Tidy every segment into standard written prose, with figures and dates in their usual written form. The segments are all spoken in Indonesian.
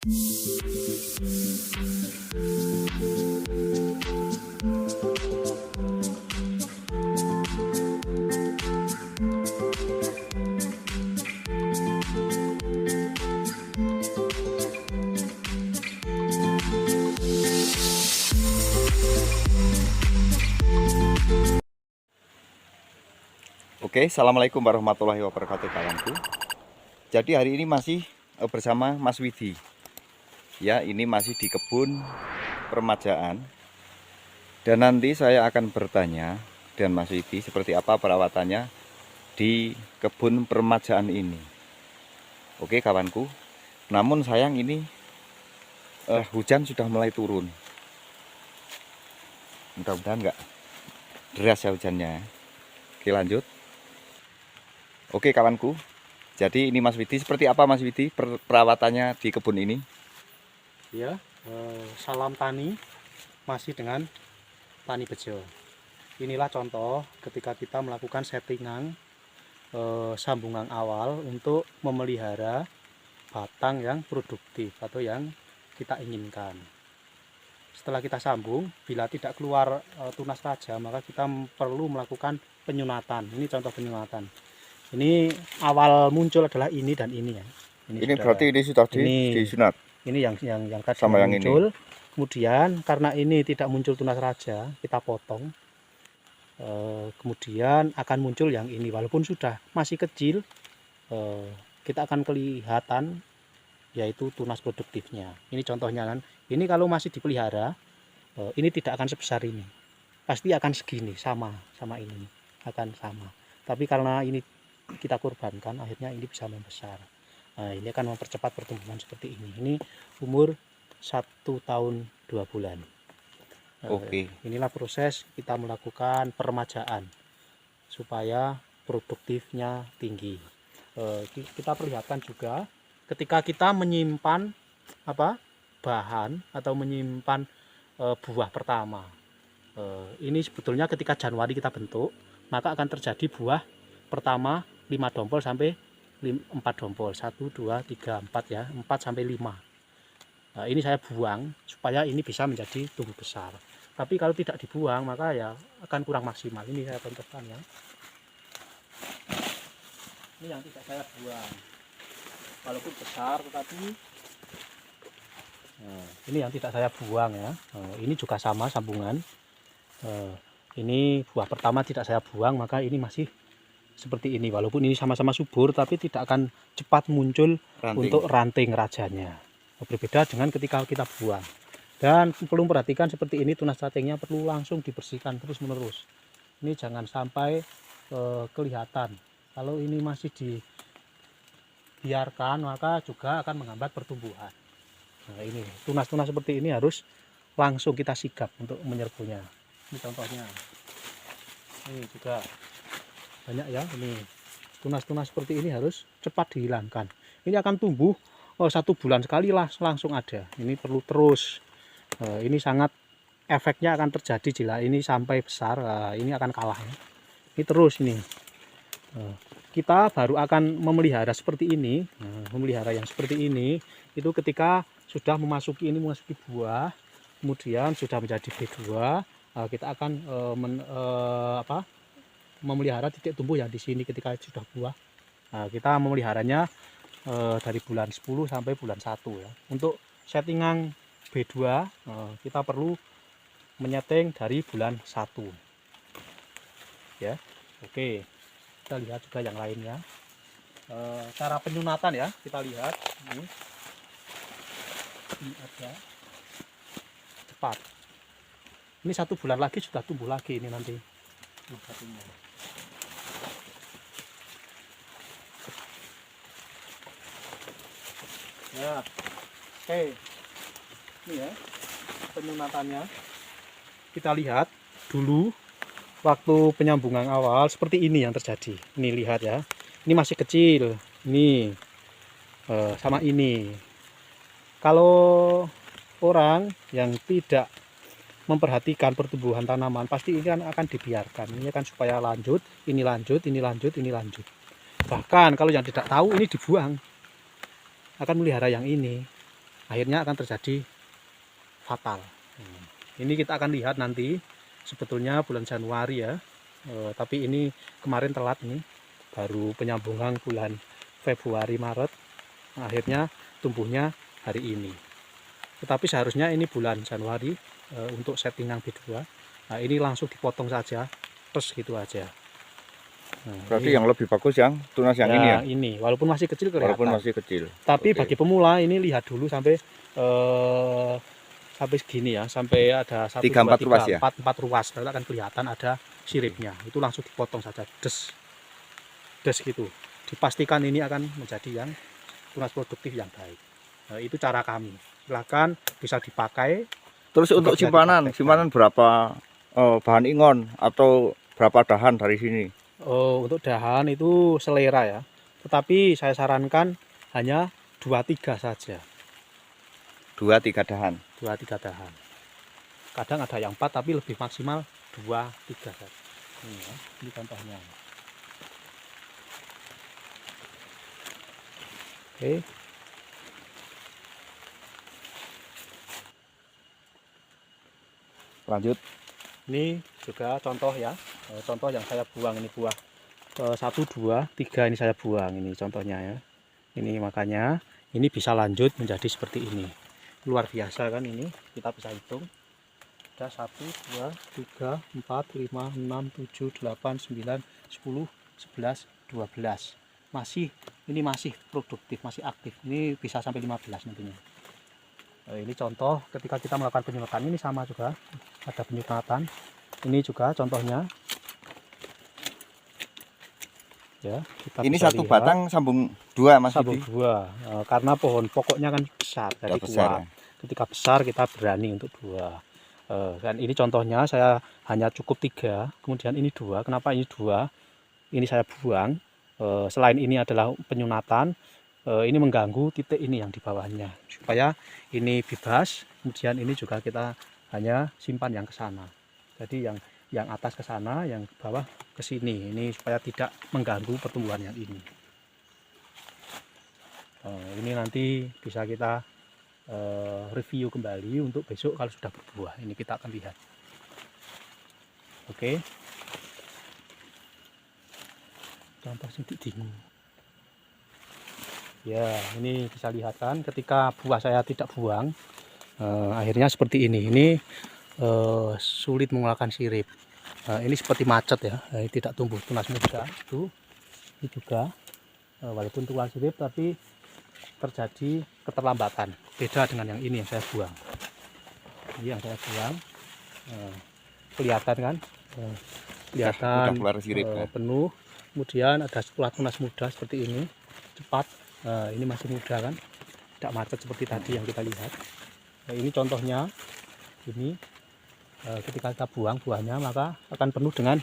Oke, assalamualaikum warahmatullahi wabarakatuh kawanku. Jadi hari ini masih bersama Mas Widi. Ya, ini masih di kebun permajaan. Dan nanti saya akan bertanya dengan Mas Widi seperti apa perawatannya di kebun permajaan ini. Oke kawanku. Namun sayang ini hujan sudah mulai turun. Mudah-mudahan enggak deras ya hujannya. Oke, lanjut. Oke kawanku, jadi ini Mas Widi, seperti apa Mas Widi perawatannya di kebun ini? Ya, salam tani masih dengan tani bejo. Inilah contoh ketika kita melakukan settingan sambungan awal untuk memelihara batang yang produktif atau yang kita inginkan. Setelah kita sambung, bila tidak keluar tunas raja, maka kita perlu melakukan penyunatan. Ini contoh penyunatan. Ini awal muncul adalah ini dan ini ya. Ini berarti ini sudah disunat. Ini yang tadi sama yang muncul. Ini. Kemudian karena ini tidak muncul tunas raja, kita potong. Kemudian akan muncul yang ini, walaupun sudah masih kecil, kita akan kelihatan yaitu tunas produktifnya. Ini contohnya kan. Ini kalau masih dipelihara, ini tidak akan sebesar ini. Pasti akan segini, sama ini akan sama. Tapi karena ini kita korbankan, akhirnya ini bisa membesar. Nah, ini akan mempercepat pertumbuhan seperti ini. Ini umur 1 tahun 2 bulan. Oke. Inilah proses kita melakukan permajaan supaya produktifnya tinggi. Kita perlihatkan juga ketika kita menyimpan bahan atau menyimpan buah pertama. Ini sebetulnya ketika Januari kita bentuk, maka akan terjadi buah pertama 5 dompol sampai 4 dompol, 1, 2, 3, 4 ya, 4 sampai 5. Nah, ini saya buang supaya ini bisa menjadi tumbuh besar. Tapi kalau tidak dibuang maka ya akan kurang maksimal. Ini saya contohkan ya. Ini yang tidak saya buang, walaupun besar tetapi ini yang tidak saya buang ya. Ini juga sama sambungan. Ini buah pertama tidak saya buang, maka ini masih seperti ini, walaupun ini sama-sama subur tapi tidak akan cepat muncul untuk ranting rajanya. Berbeda dengan ketika kita buang. Dan perlu perhatikan seperti ini, tunas cacingnya perlu langsung dibersihkan terus menerus. Ini jangan sampai kelihatan. Kalau ini masih dibiarkan maka juga akan menghambat pertumbuhan. Nah, ini tunas-tunas seperti ini harus langsung kita sigap untuk menyerbunya. Ini contohnya. Ini juga banyak ya, ini tunas-tunas seperti ini harus cepat dihilangkan. Ini akan tumbuh 1 bulan sekali langsung ada. Ini perlu terus. Ini sangat efeknya akan terjadi jika ini sampai besar. Ini akan kalah ya. Ini terus ini. Kita baru akan memelihara seperti ini. Memelihara yang seperti ini itu ketika sudah memasuki buah, kemudian sudah menjadi B2, kita akan memelihara titik tumbuh yang di sini ketika sudah buah. Nah, kita memeliharanya dari bulan 10 sampai bulan 1 ya. Untuk settingan B2 kita perlu menyeting dari bulan 1 ya. Oke, kita lihat juga yang lainnya. Cara penyunatan ya, kita lihat ini ada cepat. Ini 1 bulan lagi sudah tumbuh lagi ini nanti. Ya, oke. Ini ya penyunatannya. Kita lihat dulu waktu penyambungan awal seperti ini yang terjadi. Ini lihat ya. Ini masih kecil. Ini sama ini. Kalau orang yang tidak memperhatikan pertumbuhan tanaman, pasti ini akan dibiarkan. Ini kan supaya lanjut, ini lanjut, ini lanjut, ini lanjut. Bahkan kalau yang tidak tahu ini dibuang, akan melihara yang ini. akhirnya akan terjadi fatal. Ini kita akan lihat nanti sebetulnya bulan Januari ya, tapi ini kemarin telat nih, baru penyambungan bulan Februari Maret, akhirnya tumbuhnya hari ini. Tetapi seharusnya ini bulan Januari untuk settingan B2. Nah, ini langsung dipotong saja, terus gitu aja. Nah, Berarti yang lebih bagus yang tunas yang ini ya? Ini walaupun masih kecil kelihatan. Walaupun masih kecil. Tapi Oke. bagi pemula ini lihat dulu sampai sampai segini ya, sampai ada 1, 3, 4 ruas ya? 4 ruas, nanti akan kelihatan ada siripnya. Itu langsung dipotong saja, des gitu. Dipastikan ini akan menjadi yang tunas produktif yang baik. Nah, itu cara kami. Silahkan bisa dipakai. Terus untuk simpanan berapa bahan ingon atau berapa dahan dari sini? Untuk dahan itu selera ya. Tetapi saya sarankan hanya 2-3 saja. 2-3 dahan. 2-3 dahan. Kadang ada yang 4 tapi lebih maksimal 2-3 saja. Ini contohnya. Oke. Lanjut. Ini juga contoh ya. Contoh yang saya buang ini buah 1, 2, 3 ini saya buang, ini contohnya ya. Ini makanya ini bisa lanjut menjadi seperti ini. Luar biasa kan ini, kita bisa hitung. Ada 1, 2, 3, 4, 5, 6, 7, 8, 9, 10, 11, 12. Ini masih produktif, masih aktif. Ini bisa sampai 15 nantinya. Ini contoh ketika kita melakukan penyulotan, ini sama juga. Ada penyulotan. Ini juga contohnya. Ya, ini satu lihat. Batang sambung 2 Mas. Sambung 2, karena pohon pokoknya kan besar, jadi besar, kuat. Ya? Ketika besar kita berani untuk 2. Dan ini contohnya saya hanya cukup 3, kemudian ini 2. Kenapa ini 2? Ini saya buang. Selain ini adalah penyunatan, ini mengganggu titik ini yang di bawahnya, supaya ini bebas. Kemudian ini juga kita hanya simpan yang ke sana. Jadi yang atas ke sana, yang bawah ke sini. Ini supaya tidak mengganggu pertumbuhan yang ini. Ini nanti bisa kita review kembali untuk besok kalau sudah berbuah. Ini kita akan lihat. Oke. Contoh sedikit dingin. Ya, ini bisa lihat kan ketika buah saya tidak buang, akhirnya seperti ini. Ini sulit mengeluarkan sirip. Ini seperti macet ya, ini tidak tumbuh tunas muda. Ini juga walaupun keluar sirip tapi terjadi keterlambatan. Beda dengan yang ini yang saya buang. Ini yang saya buang, kelihatan kan? Kelihatan keluar sirip, penuh. Kemudian ada tunas muda seperti ini, cepat. Ini masih muda kan, tidak macet seperti tadi yang kita lihat. Ini contohnya. Ini ketika kita buang buahnya, maka akan penuh dengan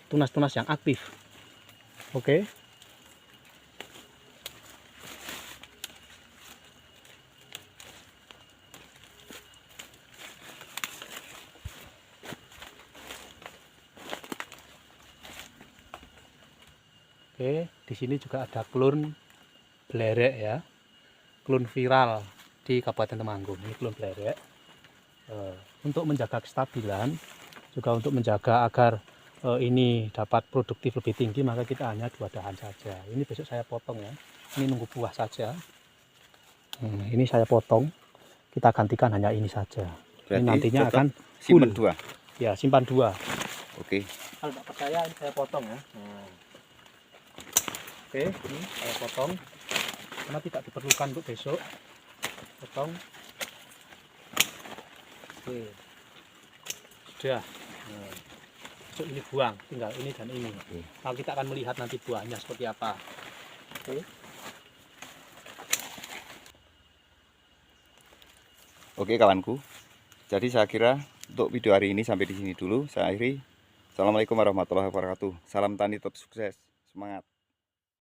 tunas-tunas yang aktif. Oke. Oke, di sini juga ada klon blerek ya, klon viral di Kabupaten Temanggung. Ini klon blerek. Untuk menjaga kestabilan, juga untuk menjaga agar ini dapat produktif lebih tinggi, maka kita hanya 2 dahan saja. Ini besok saya potong ya. Ini nunggu buah saja. Ini saya potong. Kita gantikan hanya ini saja. Berarti ini nantinya akan simpan 2. Ya, simpan 2. Oke. Kalau tidak percaya, ini saya potong ya. Oke, ini saya potong karena tidak diperlukan untuk besok. Potong. Oke, sudah. Besok ini buang, tinggal ini dan ini. Nah, kita akan melihat nanti buahnya seperti apa. Oke kawanku. Jadi saya kira untuk video hari ini sampai di sini dulu. Saya akhiri. Assalamualaikum warahmatullahi wabarakatuh. Salam tani tetap sukses. Semangat.